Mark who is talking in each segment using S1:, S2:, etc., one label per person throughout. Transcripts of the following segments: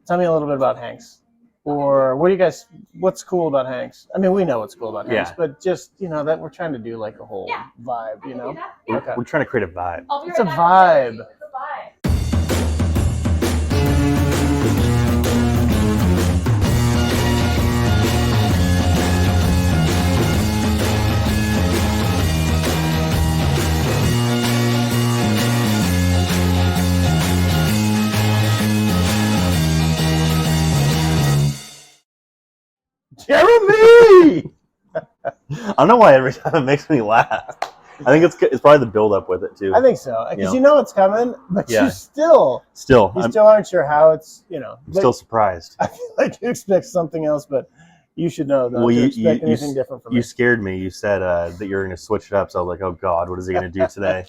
S1: Tell me a little bit about Hanks. Or what's cool about Hanks? I mean, we know what's cool about Hanks, but just, that we're trying to do like a whole vibe,
S2: We're trying to create a vibe.
S1: It's a vibe.
S2: Jeremy! I don't know why every time it makes me laugh. I think it's probably the build up with it too.
S1: I think so, because it's coming, but you still
S2: I'm
S1: aren't sure how it's,
S2: I'm still surprised.
S1: I feel like you expect something else, but you should know that you expect anything different from me.
S2: You scared me. You said that you're going to switch it up, so I was like, oh God, what is he going to do today?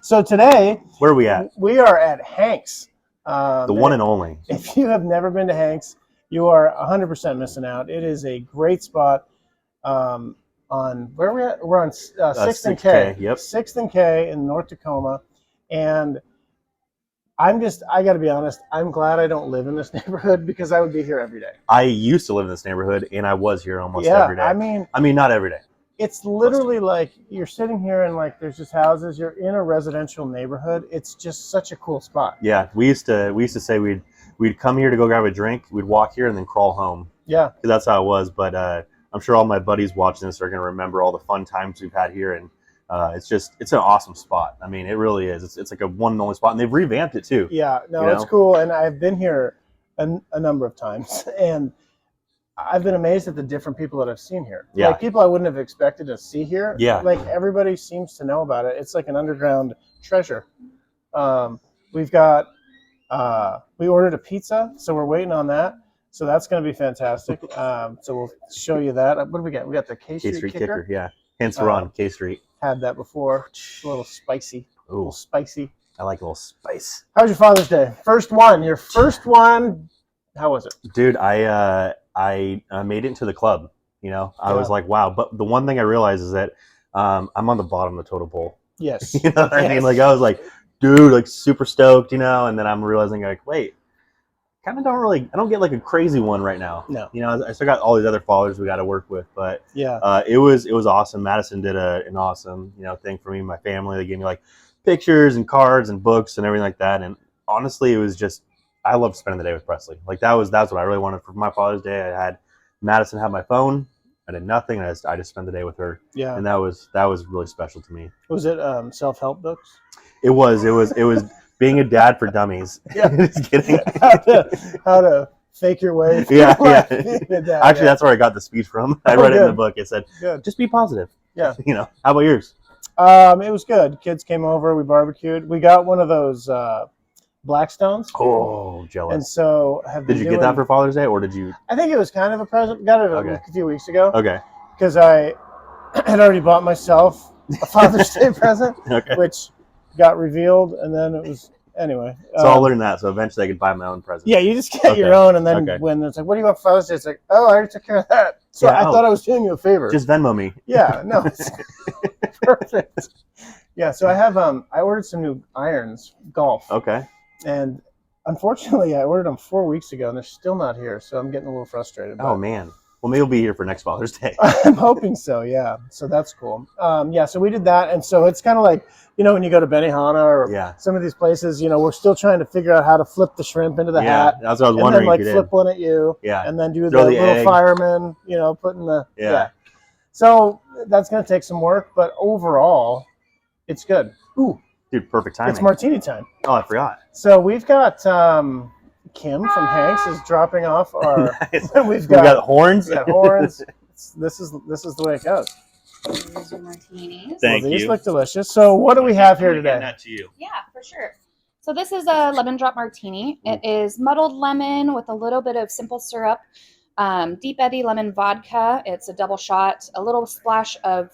S1: So today,
S2: where are we at?
S1: We are at Hanks.
S2: The one and only.
S1: If you have never been to Hanks, you are 100% missing out. It is a great spot. On where are we at? We're on 6th and K.
S2: Yep.
S1: 6th and K in North Tacoma. And I got to be honest, I'm glad I don't live in this neighborhood because I would be here every day.
S2: I used to live in this neighborhood and I was here almost every day. I mean, not every day.
S1: It's literally like you're sitting here and like there's just houses. You're in a residential neighborhood. It's just such a cool spot.
S2: Yeah, we used to say we'd come here to go grab a drink. We'd walk here and then crawl home.
S1: Yeah,
S2: because that's how it was. But I'm sure all my buddies watching this are going to remember all the fun times we've had here, and it's an awesome spot. I mean, it really is. It's like a one and only spot, and they've revamped it too.
S1: Yeah, no, it's cool, and I've been here a number of times, and I've been amazed at the different people that I've seen here.
S2: Yeah,
S1: like people I wouldn't have expected to see here.
S2: Yeah,
S1: like everybody seems to know about it. It's like an underground treasure. We've got we ordered a pizza, so we're waiting on that. So that's going to be fantastic. So we'll show you that. What do we got? We got the K Street Kicker.
S2: Yeah. Hence we're on K Street.
S1: Had that before. A little spicy.
S2: Ooh.
S1: A little spicy.
S2: I like a little spice.
S1: How was your Father's Day? First one. Your first one. How was it?
S2: Dude, I made it into the club. I was like, wow. But the one thing I realized is that I'm on the bottom of the totem pole.
S1: Yes.
S2: You know what I mean? Like I was like, dude, like super stoked, and then I'm realizing like, wait. I don't get like a crazy one right now.
S1: No.
S2: I still got all these other followers we got to work with, but
S1: yeah,
S2: it was awesome. Madison did an awesome, thing for me and my family. They gave me like pictures and cards and books and everything like that. And honestly, it was just, I loved spending the day with Presley. Like that's what I really wanted for my Father's Day. I had Madison have my phone. I did nothing. I just spent the day with her.
S1: Yeah.
S2: And that was really special to me.
S1: Was it self-help books?
S2: It was being a dad for dummies.
S1: Yeah.
S2: Just kidding.
S1: How to fake your way.
S2: Yeah. Actually, that's where I got the speech from. I read it in the book. It said, just be positive.
S1: Yeah.
S2: How about yours?
S1: It was good. Kids came over. We barbecued. We got one of those Blackstones.
S2: Oh, jealous.
S1: And so
S2: did you get that for Father's Day, or did you?
S1: I think it was kind of a present. Got it a few weeks ago.
S2: Okay.
S1: Because I had already bought myself a Father's Day present, which got revealed, and then it was anyway.
S2: So I'll learn that. So eventually I could buy my own present.
S1: Yeah, you just get your own, and then when it's like, what do you want for Father's Day? It's like, oh, I already took care of that. So I thought I was doing you a favor.
S2: Just Venmo me.
S1: Yeah, no, it's perfect. Yeah, so I ordered some new irons, golf.
S2: Okay.
S1: And unfortunately, I ordered them 4 weeks ago, and they're still not here. So I'm getting a little frustrated.
S2: Oh man. Well, maybe we'll be here for next Father's Day.
S1: I'm hoping so, yeah. So that's cool. So we did that. And so it's kind of like, when you go to Benihana or some of these places, we're still trying to figure out how to flip the shrimp into the hat.
S2: That's what I was wondering.
S1: And then flip one at you.
S2: Yeah.
S1: And then do the little egg. Fireman, putting the...
S2: Yeah.
S1: So that's going to take some work, but overall, it's good. Ooh.
S2: Dude, perfect timing.
S1: It's Martini time.
S2: Oh, I forgot.
S1: So we've got... Kim from Hanks is dropping off our.
S2: Nice. We've got horns.
S1: We got horns. This is the way it goes.
S3: These are martinis.
S2: Thank you.
S1: These look delicious. So what do we have here today?
S2: That to you.
S3: Yeah, for sure. So this is a lemon drop martini. It is muddled lemon with a little bit of simple syrup, Deep Eddy lemon vodka. It's a double shot, a little splash of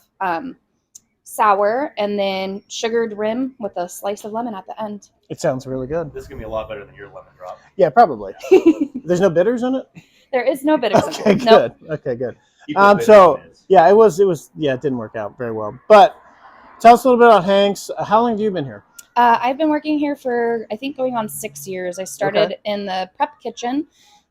S3: sour, and then sugared rim with a slice of lemon at the end.
S1: It sounds really good.
S2: This is going to be a lot better than your lemon drop.
S1: Yeah, probably. There's no bitters in it?
S3: There is no bitters
S1: in it.
S3: Good. Nope.
S1: Okay, good. It didn't work out very well. But tell us a little bit about Hanks. How long have you been here?
S3: I've been working here for, I think, going on 6 years. I started in the prep kitchen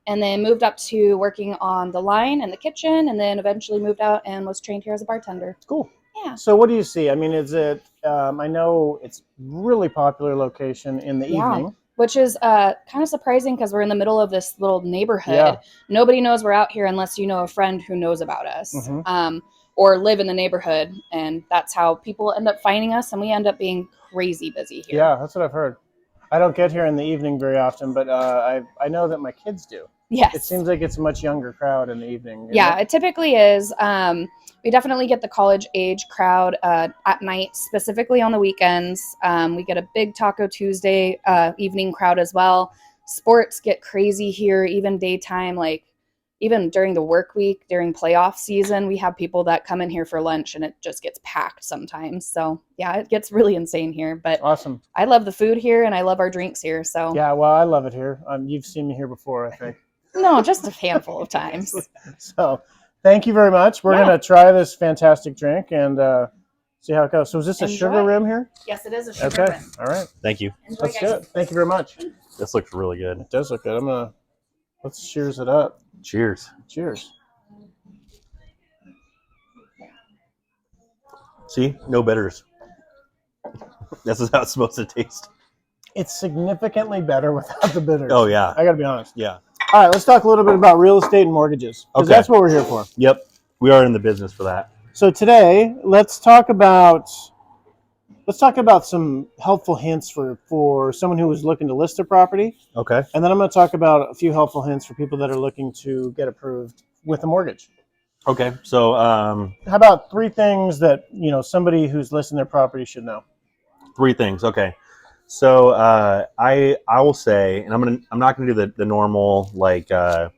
S3: and then moved up to working on the line and the kitchen, and then eventually moved out and was trained here as a bartender.
S1: Cool.
S3: Yeah.
S1: So what do you see? I mean, is it, I know it's really popular location in the evening.
S3: Which is kind of surprising because we're in the middle of this little neighborhood.
S1: Yeah.
S3: Nobody knows we're out here unless you know a friend who knows about us. Or live in the neighborhood, and that's how people end up finding us, and we end up being crazy busy here.
S1: Yeah, that's what I've heard. I don't get here in the evening very often, but I know that my kids do.
S3: Yes.
S1: It seems like it's a much younger crowd in the evening.
S3: Yeah, it typically is. We definitely get the college age crowd at night, specifically on the weekends. We get a big Taco Tuesday evening crowd as well. Sports get crazy here, even daytime, like even during the work week, during playoff season, we have people that come in here for lunch and it just gets packed sometimes. So yeah, it gets really insane here, but
S1: awesome.
S3: I love the food here and I love our drinks here. So
S1: yeah, well, I love it here. You've seen me here before, I think.
S3: No, just a handful of times.
S1: So thank you very much. We're going to try this fantastic drink and see how it goes. So is this a sugar rim here?
S3: Yes, it is a sugar rim.
S1: All right.
S2: Thank you.
S3: Enjoy,
S1: That's
S3: guys.
S1: good. Thank you very much.
S2: This looks really good.
S1: It does look good. Let's cheers it up.
S2: Cheers.
S1: Cheers.
S2: See, no bitters. This is how it's supposed to taste.
S1: It's significantly better without the bitters.
S2: Oh, yeah.
S1: I got to be honest.
S2: Yeah.
S1: All right, let's talk a little bit about real estate and mortgages, because that's what we're here for.
S2: Yep. We are in the business for that.
S1: So today, let's talk about some helpful hints for someone who is looking to list their property.
S2: Okay.
S1: And then I'm going to talk about a few helpful hints for people that are looking to get approved with a mortgage.
S2: Okay. So
S1: how about 3 things that, somebody who's listing their property should know?
S2: 3 things. Okay. So I will say, and I'm not gonna do the normal like the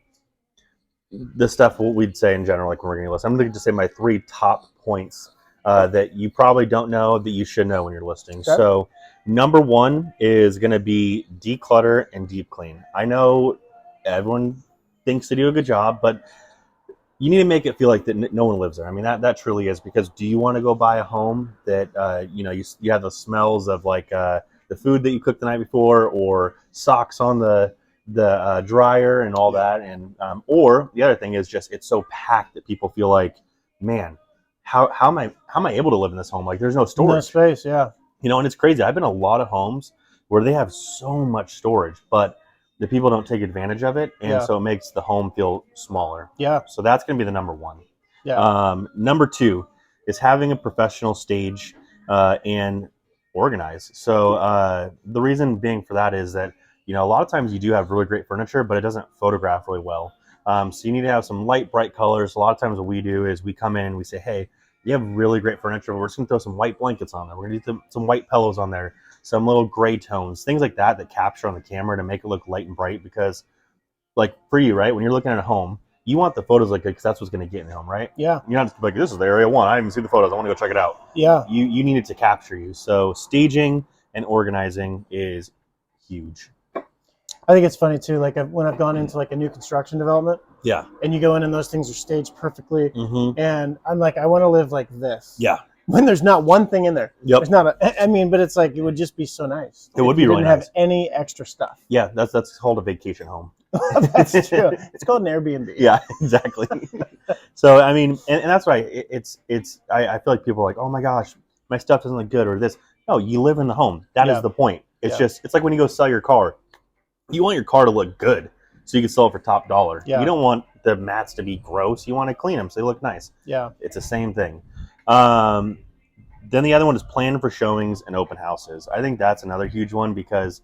S2: stuff what we'd say in general, like when we're gonna list. I'm gonna just say my 3 top points that you probably don't know that you should know when you're listing. Okay. So number 1 is gonna be declutter and deep clean. I know everyone thinks they do a good job, but you need to make it feel like that no one lives there. I mean, that truly is, because do you want to go buy a home that you have the smells of like the food that you cooked the night before, or socks on the dryer and all that, and or the other thing is just it's so packed that people feel like, man, how am I able to live in this home? Like there's no storage,
S1: no space, yeah.
S2: And it's crazy. I've been in a lot of homes where they have so much storage, but the people don't take advantage of it, and so it makes the home feel smaller. Yeah. So that's going to be the number 1. Yeah. Number 2 is having a professional stage and organize. So the reason being for that is that a lot of times you do have really great furniture, but it doesn't photograph really well. So you need to have some light, bright colors. A lot of times what we do is we come in and we say, hey, you have really great furniture. We're just going to throw some white blankets on there. We're going to do some white pillows on there, some little gray tones, things like that capture on the camera to make it look light and bright. Because like for you, right, when you're looking at a home, you want the photos like good because that's what's going to get in the home, right? Yeah. You're not just like, this is the area 1. I haven't seen the photos. I want to go check it out. Yeah. You need it to capture you. So staging and organizing is huge.
S1: I think it's funny too, like when I've gone into like a new construction development.
S2: Yeah.
S1: And you go in and those things are staged perfectly. Mm-hmm. And I'm like, I want to live like this. Yeah. When there's not one thing in there. Yep. There's not but it's like, it would just be so nice.
S2: It would be really nice.
S1: Didn't have any extra stuff.
S2: Yeah, that's called a vacation home.
S1: That's true. It's called an Airbnb.
S2: Yeah, exactly. So, I mean, and that's right. I feel like people are like, oh my gosh, my stuff doesn't look good or this. No, you live in the home. That is the point. It's it's like when you go sell your car. You want your car to look good so you can sell it for top dollar. Yeah. You don't want the mats to be gross. You want to clean them so they look nice. Yeah. It's the same thing. Then the other one is plan for showings and open houses. I think that's another huge one because,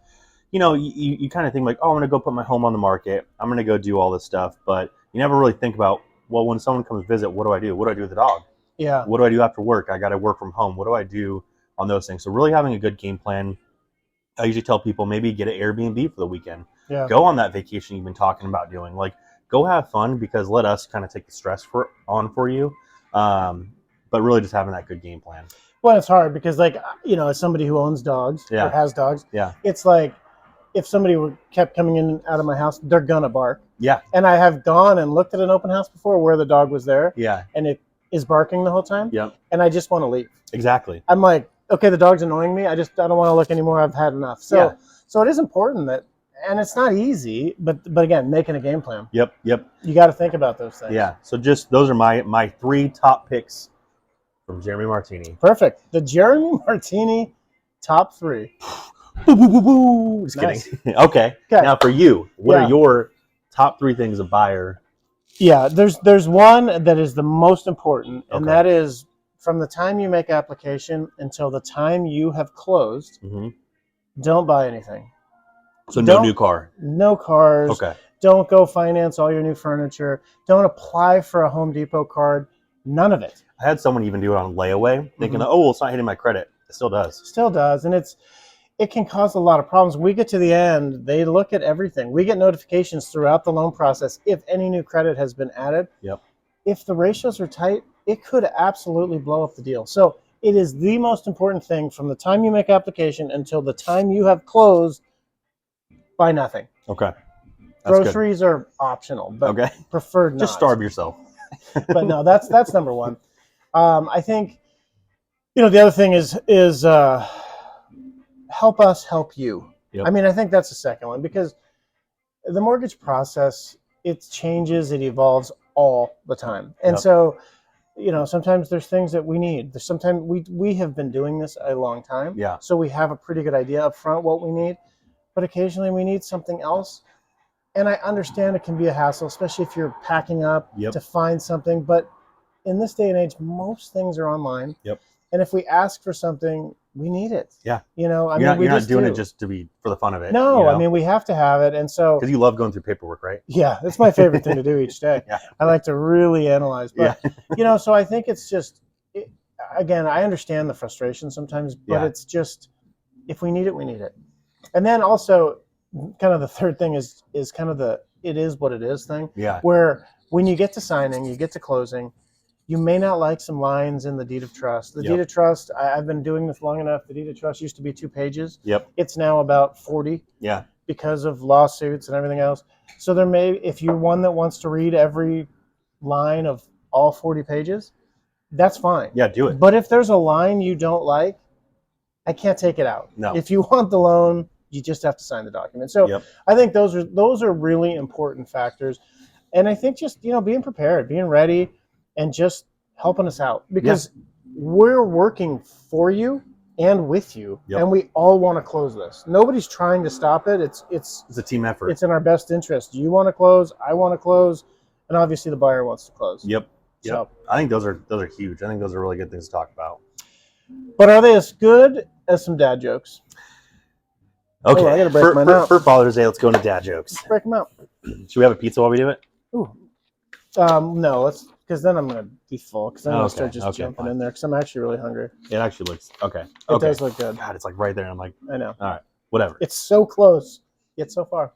S2: you kind of think like, oh, I'm going to go put my home on the market. I'm going to go do all this stuff. But you never really think about, well, when someone comes visit, what do I do? What do I do with the dog? Yeah. What do I do after work? I got to work from home. What do I do on those things? So really having a good game plan. I usually tell people maybe get an Airbnb for the weekend. Yeah. Go on that vacation you've been talking about doing. Like, go have fun because let us kind of take the stress for you. But really just having that good game plan.
S1: Well, it's hard because, like, as somebody who owns dogs or has dogs, it's like if somebody kept coming in and out of my house, they're going to bark. Yeah. And I have gone and looked at an open house before where the dog was there. Yeah. And it is barking the whole time. Yeah. And I just want to leave.
S2: Exactly.
S1: I'm like, okay, the dog's annoying me. I don't want to look anymore. I've had enough. So
S2: Yeah.
S1: so it is important that, and it's not easy, but again, making a game plan.
S2: Yep.
S1: You got to think about those things.
S2: Yeah. So just those are my 3 top picks from Jeremy Martini.
S1: Perfect. The Jeremy Martini top 3.
S2: Boo, boo, boo, boo. Just
S1: Nice.
S2: kidding. Okay. Now for you, what are your top 3 things a buyer?
S1: Yeah, there's one that is the most important, and that is from the time you make application until the time you have closed. Don't buy anything.
S2: So no new car.
S1: No cars.
S2: Okay.
S1: Don't go finance all your new furniture. Don't apply for a Home Depot card. None of it.
S2: I had someone even do it on layaway, thinking, oh, well, it's not hitting my credit. It still does.
S1: Still does, and it can cause a lot of problems. We get to the end, they look at everything. We get notifications throughout the loan process if any new credit has been added.
S2: Yep.
S1: If the ratios are tight, it could absolutely blow up the deal. So it is the most important thing from the time you make application until the time you have closed. Buy nothing.
S2: Okay.
S1: Groceries are optional, but preferred not.
S2: Just starve yourself.
S1: But no, that's number one. I think, the other thing is help us help you.
S2: Yep.
S1: I mean, I think that's the second one, because the mortgage process, it changes, it evolves all the time. And so, sometimes there's things that we need. There's sometimes we have been doing this a long time.
S2: Yeah.
S1: So we have a pretty good idea up front what we need, but occasionally we need something else. And I understand it can be a hassle, especially if you're packing up to find something. But in this day and age, most things are online.
S2: Yep.
S1: And if we ask for something, we need it.
S2: Yeah.
S1: You're
S2: not doing it just for the fun of it.
S1: No, I mean, we have to have it. And so.
S2: Because you love going through paperwork, right?
S1: Yeah, it's my favorite thing to do each day.
S2: Yeah.
S1: I like to really analyze. But, so I think it's just, again, I understand the frustration sometimes, but it's just, if we need it, we need it. And then also, kind of the third thing is kind of it is what it is thing.
S2: Yeah.
S1: Where when you get to signing, you get to closing, you may not like some lines in the deed of trust. The deed of trust, I've been doing this long enough. The deed of trust used to be 2 pages.
S2: Yep.
S1: It's now about 40.
S2: Yeah.
S1: Because of lawsuits and everything else. So if you're one that wants to read every line of all 40 pages, that's fine.
S2: Yeah, do it.
S1: But if there's a line you don't like, I can't take it out.
S2: No.
S1: If you want the loan, you just have to sign the document. So I think those are really important factors. And I think just, being prepared, being ready, and just helping us out, because we're working for you and with you, and we all want to close this. Nobody's trying to stop it. It's
S2: a team effort.
S1: It's in our best interest. You want to close, I want to close, and obviously the buyer wants to close.
S2: Yep.
S1: So,
S2: I think those are huge. I think those are really good things to talk about.
S1: But are they as good as some dad jokes?
S2: Okay.
S1: I gotta break mine out.
S2: For Father's Day, let's go into dad jokes.
S1: Let's break them out.
S2: Should we have a pizza while we do it?
S1: Ooh. No, let's, because then I'm going to be full, because then I'm going to start just jumping in there, because I'm actually really hungry.
S2: It actually looks, okay.
S1: It does look good.
S2: God, it's like right there. I'm like,
S1: I know.
S2: All right, whatever.
S1: It's so close, yet so far.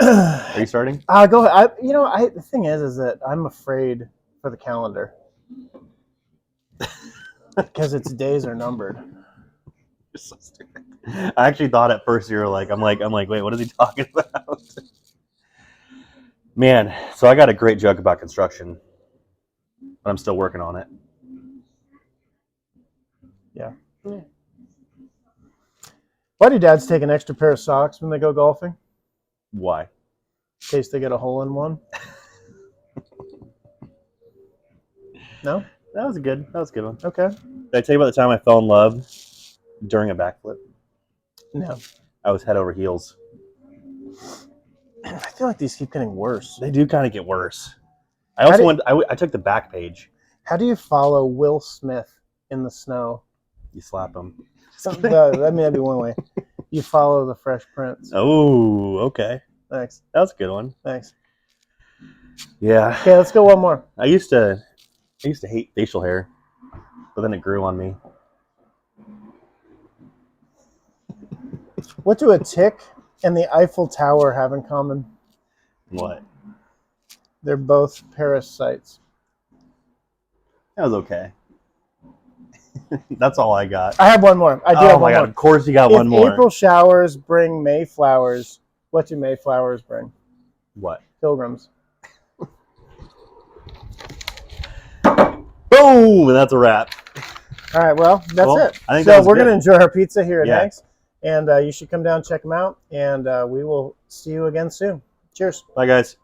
S2: Are you starting?
S1: Go ahead. The thing is that I'm afraid for the calendar, because its days are numbered.
S2: You're so stupid. I actually thought at first you were like, I'm like, wait, what is he talking about? Man, so I got a great joke about construction, but I'm still working on it.
S1: Yeah. Why do dads take an extra pair of socks when they go golfing?
S2: Why?
S1: In case they get a hole in one. No?
S2: That was a good one.
S1: Okay.
S2: Did I tell you about the time I fell in love during a backflip?
S1: No.
S2: I was head over heels.
S1: I feel like these keep getting worse.
S2: They do kind of get worse. I took the back page.
S1: How do you follow Will Smith in the snow?
S2: You slap him.
S1: That'd be one way. You follow the Fresh Prince.
S2: Oh, okay.
S1: Thanks.
S2: That was a good one.
S1: Thanks.
S2: Yeah.
S1: Okay, let's go one more.
S2: I used to hate facial hair, but then it grew on me.
S1: What do a tick and the Eiffel Tower have in common?
S2: What?
S1: They're both parasites.
S2: That was okay. That's all I got.
S1: I have one more. I do have one more.
S2: Of course you got one more.
S1: April showers bring May flowers, what do May flowers bring?
S2: What?
S1: Pilgrims.
S2: Boom! And that's a wrap.
S1: All right, well, that's
S2: Well,
S1: it.
S2: I think
S1: so
S2: that was
S1: we're
S2: good.
S1: going to enjoy our pizza here at
S2: Yeah.
S1: Hank's, and you should come down and check them out, and we will see you again soon. Cheers.
S2: Bye, guys.